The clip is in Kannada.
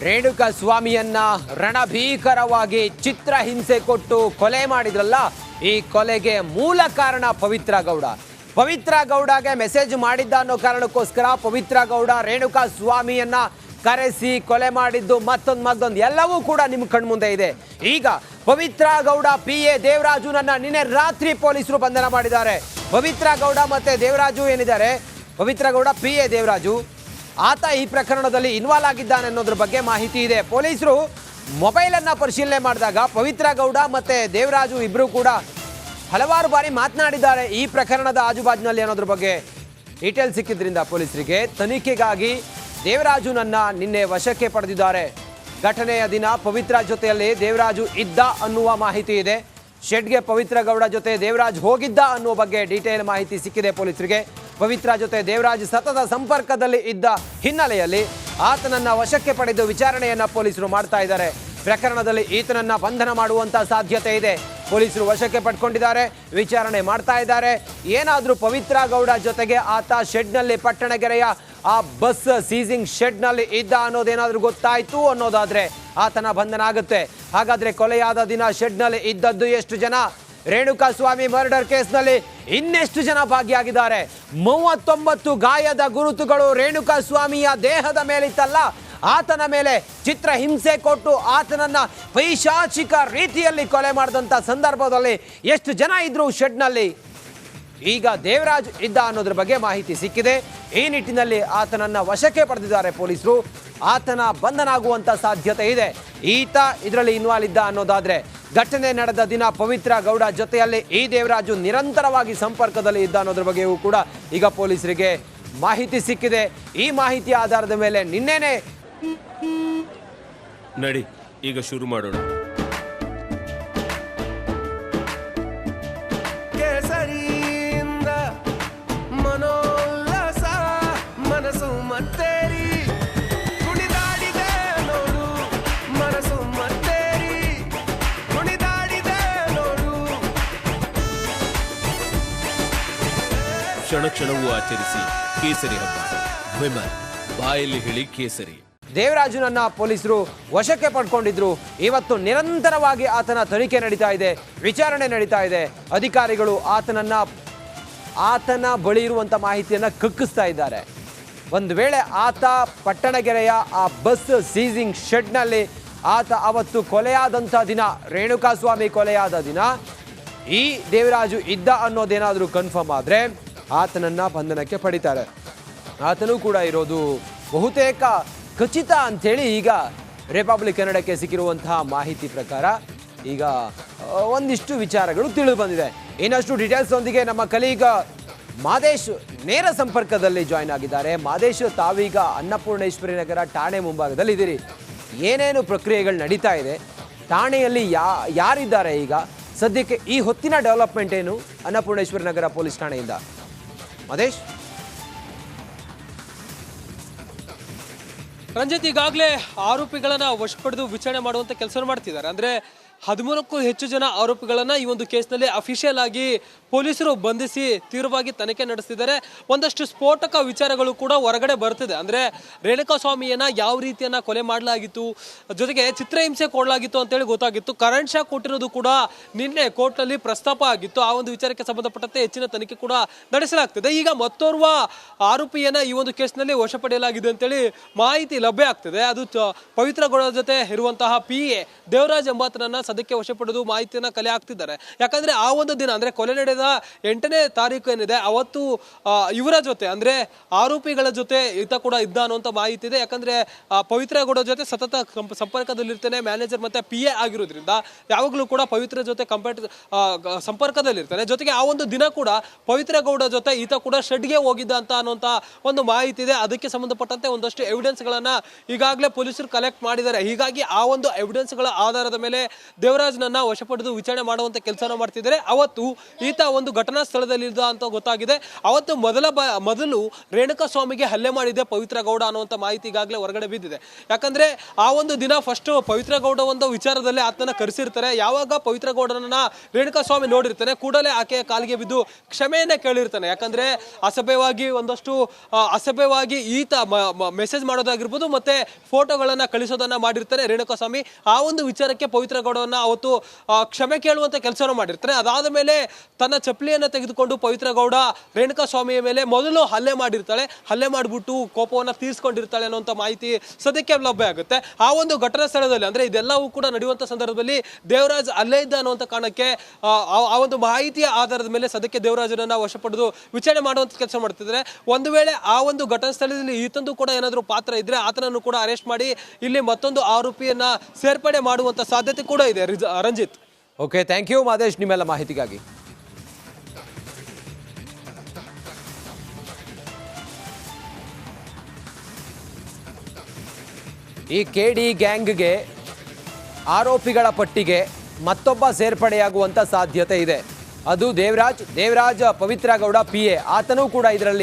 ರೇಣುಕಾ ಸ್ವಾಮಿಯನ್ನ ರಣಭೀಕರವಾಗಿ ಚಿತ್ರಹಿಂಸೆ ಕೊಟ್ಟು ಕೊಲೆ ಮಾಡಿದ್ರಲ್ಲ, ಈ ಕೊಲೆಗೆ ಮೂಲ ಕಾರಣ ಪವಿತ್ರ ಗೌಡ. ಪವಿತ್ರ ಗೌಡಗೆ ಮೆಸೇಜ್ ಮಾಡಿದ್ದ ಅನ್ನೋ ಕಾರಣಕ್ಕೋಸ್ಕರ ಪವಿತ್ರ ಗೌಡ ರೇಣುಕಾ ಸ್ವಾಮಿಯನ್ನ ಕರೆಸಿ ಕೊಲೆ ಮಾಡಿದ್ದು ಮತ್ತೊಂದು ಎಲ್ಲವೂ ಕೂಡ ನಿಮ್ಮ ಕಣ್ಮುಂದೆ ಇದೆ. ಈಗ ಪವಿತ್ರ ಗೌಡ PA ದೇವರಾಜುನನ್ನ ನಿನ್ನೆ ರಾತ್ರಿ ಪೊಲೀಸರು ಬಂಧನ ಮಾಡಿದ್ದಾರೆ. ಪವಿತ್ರ ಗೌಡ ಮತ್ತೆ ದೇವರಾಜು ಏನಿದ್ದಾರೆ, ಪವಿತ್ರ ಗೌಡ PA ದೇವರಾಜು ಆತ ಈ ಪ್ರಕರಣದಲ್ಲಿ ಇನ್ವಾಲ್ವ್ ಆಗಿದ್ದಾನೆ ಅನ್ನೋದ್ರ ಬಗ್ಗೆ ಮಾಹಿತಿ ಇದೆ. ಪೊಲೀಸರು ಮೊಬೈಲ್ ಅನ್ನ ಪರಿಶೀಲನೆ ಮಾಡಿದಾಗ ಪವಿತ್ರ ಗೌಡ ಮತ್ತೆ ದೇವರಾಜು ಇಬ್ರು ಕೂಡ ಹಲವಾರು ಬಾರಿ ಮಾತನಾಡಿದ್ದಾರೆ ಈ ಪ್ರಕರಣದ ಆಜುಬಾಜಿನಲ್ಲಿ ಅನ್ನೋದ್ರ ಬಗ್ಗೆ ಡೀಟೇಲ್ ಸಿಕ್ಕಿದ್ರಿಂದ ಪೊಲೀಸರಿಗೆ ತನಿಖೆಗಾಗಿ ದೇವರಾಜುನನ್ನ ನಿನ್ನೆ ವಶಕ್ಕೆ ಪಡೆದಿದ್ದಾರೆ. ಘಟನೆಯ ದಿನ ಪವಿತ್ರ ಜೊತೆಯಲ್ಲಿ ದೇವರಾಜು ಇದ್ದ ಅನ್ನುವ ಮಾಹಿತಿ ಇದೆ. ಶೆಡ್ಗೆ ಪವಿತ್ರ ಗೌಡ ಜೊತೆ ದೇವರಾಜ್ ಹೋಗಿದ್ದ ಅನ್ನುವ ಬಗ್ಗೆ ಡೀಟೇಲ್ ಮಾಹಿತಿ ಸಿಕ್ಕಿದೆ ಪೊಲೀಸರಿಗೆ. ಪವಿತ್ರ ಜೊತೆ ದೇವರಾಜ್ ಸತತ ಸಂಪರ್ಕದಲ್ಲಿ ಇದ್ದ ಹಿನ್ನೆಲೆಯಲ್ಲಿ ಆತನನ್ನ ವಶಕ್ಕೆ ಪಡೆದು ವಿಚಾರಣೆಯನ್ನ ಪೊಲೀಸರು ಮಾಡ್ತಾ ಇದ್ದಾರೆ. ಪ್ರಕರಣದಲ್ಲಿ ಈತನನ್ನ ಬಂಧನ ಮಾಡುವಂತ ಸಾಧ್ಯತೆ ಇದೆ. ಪೊಲೀಸರು ವಶಕ್ಕೆ ಪಡ್ಕೊಂಡಿದ್ದಾರೆ, ವಿಚಾರಣೆ ಮಾಡ್ತಾ ಇದ್ದಾರೆ. ಏನಾದರೂ ಪವಿತ್ರ ಗೌಡ ಜೊತೆಗೆ ಆತ ಶೆಡ್ನಲ್ಲಿ ಪಟ್ಟಣಗೆರೆಯ ಆ ಬಸ್ ಸೀಸಿಂಗ್ ಶೆಡ್ನಲ್ಲಿ ಇದ್ದ ಅನ್ನೋದೇನಾದ್ರೂ ಗೊತ್ತಾಯ್ತು ಅನ್ನೋದಾದ್ರೆ ಆತನ ಬಂಧನ ಆಗುತ್ತೆ. ಹಾಗಾದ್ರೆ ಕೊಲೆಯಾದ ದಿನ ಶೆಡ್ನಲ್ಲಿ ಇದ್ದದ್ದು ಎಷ್ಟು ಜನ? ರೇಣುಕಾ ಸ್ವಾಮಿ ಮರ್ಡರ್ ಕೇಸ್ನಲ್ಲಿ ಇನ್ನೆಷ್ಟು ಜನ ಭಾಗಿಯಾಗಿದ್ದಾರೆ? 39 ಗಾಯದ ಗುರುತುಗಳು ರೇಣುಕಾ ಸ್ವಾಮಿಯ ದೇಹದ ಮೇಲಿತ್ತಲ್ಲ, ಆತನ ಮೇಲೆ ಚಿತ್ರಹಿಂಸೆ ಕೊಟ್ಟು ಆತನನ್ನ ಪೈಶಾಚಿಕ ರೀತಿಯಲ್ಲಿ ಕೊಲೆ ಮಾಡಿದಂಥ ಸಂದರ್ಭದಲ್ಲಿ ಎಷ್ಟು ಜನ ಇದ್ರು ಶೆಡ್ನಲ್ಲಿ? ಈಗ ದೇವರಾಜ್ ಇದ್ದ ಅನ್ನೋದ್ರ ಬಗ್ಗೆ ಮಾಹಿತಿ ಸಿಕ್ಕಿದೆ. ಈ ನಿಟ್ಟಿನಲ್ಲಿ ಆತನನ್ನ ವಶಕ್ಕೆ ಪಡೆದಿದ್ದಾರೆ ಪೊಲೀಸರು. ಆತನ ಬಂಧನ ಆಗುವಂತ ಸಾಧ್ಯತೆ ಇದೆ. ಈತ ಇದರಲ್ಲಿ ಇನ್ವಾಲ್ವ್ ಇದ್ದ ಅನ್ನೋದಾದ್ರೆ, ಘಟನೆ ನಡೆದ ದಿನ ಪವಿತ್ರ ಗೌಡ ಜೊತೆಯಲ್ಲಿ ಈ ದೇವರಾಜು ನಿರಂತರವಾಗಿ ಸಂಪರ್ಕದಲ್ಲಿ ಇದ್ದ ಅನ್ನೋದ್ರ ಬಗ್ಗೆಯೂ ಕೂಡ ಈಗ ಪೊಲೀಸರಿಗೆ ಮಾಹಿತಿ ಸಿಕ್ಕಿದೆ. ಈ ಮಾಹಿತಿ ಆಧಾರದ ಮೇಲೆ ನಿನ್ನೆನೆ ನಡಿ ಈಗ ಶುರು ಮಾಡೋಣ. ಕೇಸರಿಯಿಂದ ಮನೋಲ್ಲಾಸ ಮನಸ್ಸು ಮತ್ತೇರಿ ಕುಣಿದಾಡಿದೆ ನೋಡು, ಮನಸ್ಸು ಮತ್ತೇರಿ ಕುಣಿದಾಡಿದೆ ನೋಡು. ಕ್ಷಣ ಕ್ಷಣವೂ ಆಚರಿಸಿ ಕೇಸರಿ ಹಬ್ಬ. ವಿಮಲ್ ಬಾಯಲ್ಲಿ ಹೇಳಿ ಕೇಸರಿ. ದೇವರಾಜುನನ್ನ ಪೊಲೀಸರು ವಶಕ್ಕೆ ಪಡ್ಕೊಂಡಿದ್ರು. ಇವತ್ತು ನಿರಂತರವಾಗಿ ಆತನ ತನಿಖೆ ನಡೀತಾ ಇದೆ, ವಿಚಾರಣೆ ನಡೀತಾ ಇದೆ. ಅಧಿಕಾರಿಗಳು ಆತನ ಬಳಿ ಇರುವಂಥ ಮಾಹಿತಿಯನ್ನು ಕಕ್ಕಿಸ್ತಾ ಇದ್ದಾರೆ. ಒಂದು ವೇಳೆ ಆತ ಪಟ್ಟಣಗೆರೆಯ ಆ ಬಸ್ ಸೀಸಿಂಗ್ ಶೆಡ್ನಲ್ಲಿ ಆತ ಅವತ್ತು ಕೊಲೆಯಾದಂಥ ದಿನ, ರೇಣುಕಾ ಸ್ವಾಮಿ ಕೊಲೆಯಾದ ದಿನ ಈ ದೇವರಾಜು ಇದ್ದ ಅನ್ನೋದೇನಾದರೂ ಕನ್ಫರ್ಮ್ ಆದರೆ ಆತನನ್ನು ಬಂಧನಕ್ಕೆ ಪಡಿತಾರೆ. ಆತನೂ ಕೂಡ ಇರೋದು ಬಹುತೇಕ ಖಚಿತ ಅಂಥೇಳಿ ಈಗ ರಿಪಬ್ಲಿಕ್ ಕನ್ನಡಕ್ಕೆ ಸಿಕ್ಕಿರುವಂತಹ ಮಾಹಿತಿ ಪ್ರಕಾರ ಈಗ ಒಂದಿಷ್ಟು ವಿಚಾರಗಳು ತಿಳಿದು ಬಂದಿದೆ. ಇನ್ನಷ್ಟು ಡೀಟೇಲ್ಸ್ನೊಂದಿಗೆ ನಮ್ಮ ಕಲೀಗ ಮಾದೇಶ್ ನೇರ ಸಂಪರ್ಕದಲ್ಲಿ ಜಾಯ್ನ್ ಆಗಿದ್ದಾರೆ. ಮಾದೇಶ್, ತಾವೀಗ ಅನ್ನಪೂರ್ಣೇಶ್ವರಿ ನಗರ ಠಾಣೆ ಮುಂಭಾಗದಲ್ಲಿ ಇದ್ದೀರಿ. ಏನೇನು ಪ್ರಕ್ರಿಯೆಗಳು ನಡೀತಾ ಇದೆ ಠಾಣೆಯಲ್ಲಿ, ಯಾರಿದ್ದಾರೆ ಈಗ ಸದ್ಯಕ್ಕೆ, ಈ ಹೊತ್ತಿನ ಡೆವಲಪ್ಮೆಂಟ್ ಏನು ಅನ್ನಪೂರ್ಣೇಶ್ವರಿ ನಗರ ಪೊಲೀಸ್ ಠಾಣೆಯಿಂದ? ಮಾದೇಶ್. ರಂಜಿತ್, ಈಗಾಗಲೇ ಆರೋಪಿಗಳನ್ನ ವಶಪಡೆದು ವಿಚಾರಣೆ ಮಾಡುವಂತ ಕೆಲಸ ಮಾಡ್ತಿದ್ದಾರೆ. ಅಂದ್ರೆ 13ಕ್ಕೂ ಹೆಚ್ಚು ಜನ ಆರೋಪಿಗಳನ್ನ ಈ ಒಂದು ಕೇಸ್ನಲ್ಲಿ ಅಫಿಷಿಯಲ್ ಆಗಿ ಪೊಲೀಸರು ಬಂಧಿಸಿ ತೀವ್ರವಾಗಿ ತನಿಖೆ ನಡೆಸ್ತಿದ್ದಾರೆ. ಒಂದಷ್ಟು ಸ್ಫೋಟಕ ವಿಚಾರಗಳು ಕೂಡ ಹೊರಗಡೆ ಬರ್ತಿದೆ. ಅಂದ್ರೆ ರೇಣುಕಾ ಸ್ವಾಮಿಯನ್ನ ಯಾವ ರೀತಿಯನ್ನ ಕೊಲೆ ಮಾಡಲಾಗಿತ್ತು, ಜೊತೆಗೆ ಚಿತ್ರಹಿಂಸೆ ಕೊಡಲಾಗಿತ್ತು ಅಂತೇಳಿ ಗೊತ್ತಾಗಿತ್ತು. ಕರೆಂಟ್ ಶಾಕ್ ಕೊಟ್ಟಿರೋದು ಕೂಡ ನಿನ್ನೆ ಕೋರ್ಟ್ನಲ್ಲಿ ಪ್ರಸ್ತಾಪ ಆಗಿತ್ತು. ಆ ಒಂದು ವಿಚಾರಕ್ಕೆ ಸಂಬಂಧಪಟ್ಟಂತೆ ಹೆಚ್ಚಿನ ತನಿಖೆ ಕೂಡ ನಡೆಸಲಾಗ್ತಿದೆ. ಈಗ ಮತ್ತೋರ್ವ ಆರೋಪಿಯನ್ನ ಈ ಒಂದು ಕೇಸ್ನಲ್ಲಿ ವಶ ಪಡೆಯಲಾಗಿದೆ ಅಂತೇಳಿ ಮಾಹಿತಿ ಲಭ್ಯ ಆಗ್ತಿದೆ. ಅದು ಪವಿತ್ರ ಗೌಡ ಜೊತೆ ಇರುವಂತಹ PA ದೇವರಾಜ್ ಎಂಬಾತನನ್ನ ಸದ್ಯಕ್ಕೆ ವಶ ಪಡೆದು ಮಾಹಿತಿಯನ್ನ ಕಲೆ ಹಾಕ್ತಿದ್ದಾರೆ. ಯಾಕಂದ್ರೆ ಆ ಒಂದು ದಿನ ಅಂದ್ರೆ ಕೊಲೆ ನಡೆದ 8ನೇ ತಾರೀಕು ಏನಿದೆ ಅವತ್ತು ಇವರ ಜೊತೆ ಅಂದ್ರೆ ಆರೋಪಿಗಳ ಜೊತೆ ಈತ ಕೂಡ ಇದ್ದ ಅನ್ನುವಂತ ಮಾಹಿತಿ ಇದೆ. ಯಾಕಂದ್ರೆ ಪವಿತ್ರ ಗೌಡ ಜೊತೆ ಸತತ ಸಂಪರ್ಕದಲ್ಲಿರ್ತಾನೆ. ಮ್ಯಾನೇಜರ್ ಮತ್ತೆ PA ಆಗಿರೋದ್ರಿಂದ ಯಾವಾಗಲೂ ಕೂಡ ಪವಿತ್ರ ಜೊತೆ ಸಂಪರ್ಕದಲ್ಲಿರ್ತಾನೆ. ಜೊತೆಗೆ ಆ ಒಂದು ದಿನ ಕೂಡ ಪವಿತ್ರ ಗೌಡ ಜೊತೆ ಈತ ಕೂಡ ಶೆಡ್ಗೆ ಹೋಗಿದ್ದ ಅಂತ ಅನ್ನುವಂತ ಒಂದು ಮಾಹಿತಿ ಇದೆ. ಅದಕ್ಕೆ ಸಂಬಂಧಪಟ್ಟಂತೆ ಒಂದಷ್ಟು ಎವಿಡೆನ್ಸ್ ಗಳನ್ನ ಈಗಾಗಲೇ ಪೊಲೀಸರು ಕಲೆಕ್ಟ್ ಮಾಡಿದ್ದಾರೆ. ಹೀಗಾಗಿ ಆ ಒಂದು ಎವಿಡೆನ್ಸ್ ಗಳ ಆಧಾರದ ಮೇಲೆ ದೇವರಾಜ್ನನ್ನ ವಶಪಡಿದು ವಿಚಾರಣೆ ಮಾಡುವಂತ ಕೆಲಸನ ಮಾಡ್ತಿದ್ದಾರೆ. ಅವತ್ತು ಈತ ಒಂದು ಘಟನಾ ಸ್ಥಳದಲ್ಲಿದ್ದ ಅಂತ ಗೊತ್ತಾಗಿದೆ. ಅವತ್ತು ಮೊದಲು ರೇಣುಕಾ ಸ್ವಾಮಿಗೆ ಹಲ್ಲೆ ಮಾಡಿದೆ ಪವಿತ್ರ ಗೌಡ ಅನ್ನುವಂಥ ಮಾಹಿತಿ ಈಗಾಗಲೇ ಹೊರಗಡೆ ಬಿದ್ದಿದೆ. ಯಾಕಂದ್ರೆ ಆ ಒಂದು ದಿನ ಫಸ್ಟ್ ಪವಿತ್ರ ಗೌಡ ಒಂದು ವಿಚಾರದಲ್ಲಿ ಆತನ ಕರೆಸಿರ್ತಾರೆ. ಯಾವಾಗ ಪವಿತ್ರ ಗೌಡನನ್ನ ರೇಣುಕಾ ಸ್ವಾಮಿ ನೋಡಿರ್ತಾನೆ, ಕೂಡಲೇ ಆಕೆಯ ಕಾಲಿಗೆ ಬಿದ್ದು ಕ್ಷಮೆಯನ್ನ ಕೇಳಿರ್ತಾನೆ. ಯಾಕಂದ್ರೆ ಅಸಭ್ಯವಾಗಿ ಈತ ಮೆಸೇಜ್ ಮಾಡೋದಾಗಿರ್ಬೋದು ಮತ್ತೆ ಫೋಟೋಗಳನ್ನ ಕಳಿಸೋದನ್ನ ಮಾಡಿರ್ತಾರೆ ರೇಣುಕಾ ಸ್ವಾಮಿ. ಆ ಒಂದು ವಿಚಾರಕ್ಕೆ ಪವಿತ್ರ ಗೌಡವನ್ನ ಅವತ್ತು ಕ್ಷಮೆ ಕೇಳುವಂತ ಕೆಲಸವನ್ನು ಮಾಡಿರ್ತಾರೆ. ಅದಾದ ಮೇಲೆ ತನ್ನ ಚಪ್ಪಲಿಯನ್ನ ತೆಗೆದುಕೊಂಡು ಪವಿತ್ರ ಗೌಡ ರೇಣುಕಾ ಸ್ವಾಮಿಯ ಮೇಲೆ ಮೊದಲು ಹಲ್ಲೆ ಮಾಡಿರ್ತಾಳೆ. ಹಲ್ಲೆ ಮಾಡಿಬಿಟ್ಟು ಕೋಪವನ್ನ ತೀರಿಸಿಕೊಂಡಿರ್ತಾಳೆ ಅನ್ನುವಂಥ ಮಾಹಿತಿ ಸದ್ಯಕ್ಕೆ ಲಭ್ಯ ಆಗುತ್ತೆ. ಆ ಒಂದು ಘಟನಾ ಸ್ಥಳದಲ್ಲಿ ಅಂದ್ರೆ ಇದೆಲ್ಲವೂ ಕೂಡ ನಡೆಯುವಂತ ಸಂದರ್ಭದಲ್ಲಿ ದೇವರಾಜ್ ಅಲ್ಲೇ ಇದ್ದ ಅನ್ನುವಂಥ ಕಾರಣಕ್ಕೆ ಆ ಒಂದು ಮಾಹಿತಿಯ ಆಧಾರದ ಮೇಲೆ ಸದ್ಯಕ್ಕೆ ದೇವರಾಜನನ್ನ ವಶಪಡೆದು ವಿಚಾರಣೆ ಮಾಡುವಂತ ಕೆಲಸ ಮಾಡ್ತಿದ್ದಾರೆ. ಒಂದು ವೇಳೆ ಆ ಒಂದು ಘಟನಾ ಸ್ಥಳದಲ್ಲಿ ಈತಂದು ಕೂಡ ಏನಾದರೂ ಪಾತ್ರ ಇದ್ರೆ ಆತನನ್ನು ಕೂಡ ಅರೆಸ್ಟ್ ಮಾಡಿ ಇಲ್ಲಿ ಮತ್ತೊಂದು ಆರೋಪಿಯನ್ನ ಸೇರ್ಪಡೆ ಮಾಡುವಂತ ಸಾಧ್ಯತೆ ಕೂಡ ಇದೆ. Ranjith. Okay, thank you Madesh ನಿಮ್ಮೆಲ್ಲ ಮಾಹಿತಿಗಾಗಿ. ಈ ಕೆಡಿ ಗ್ಯಾಂಗ್ಗೆ ಆರೋಪಿಗಳ ಪಟ್ಟಿಗೆ ಮತ್ತೊಬ್ಬ ಸೇರ್ಪಡೆಯಾಗುವಂತ ಸಾಧ್ಯತೆ ಇದೆ. ಅದು ದೇವರಾಜ್ ಪವಿತ್ರ ಗೌಡ PA, ಆತನೂ ಕೂಡ ಇದರಲ್ಲಿ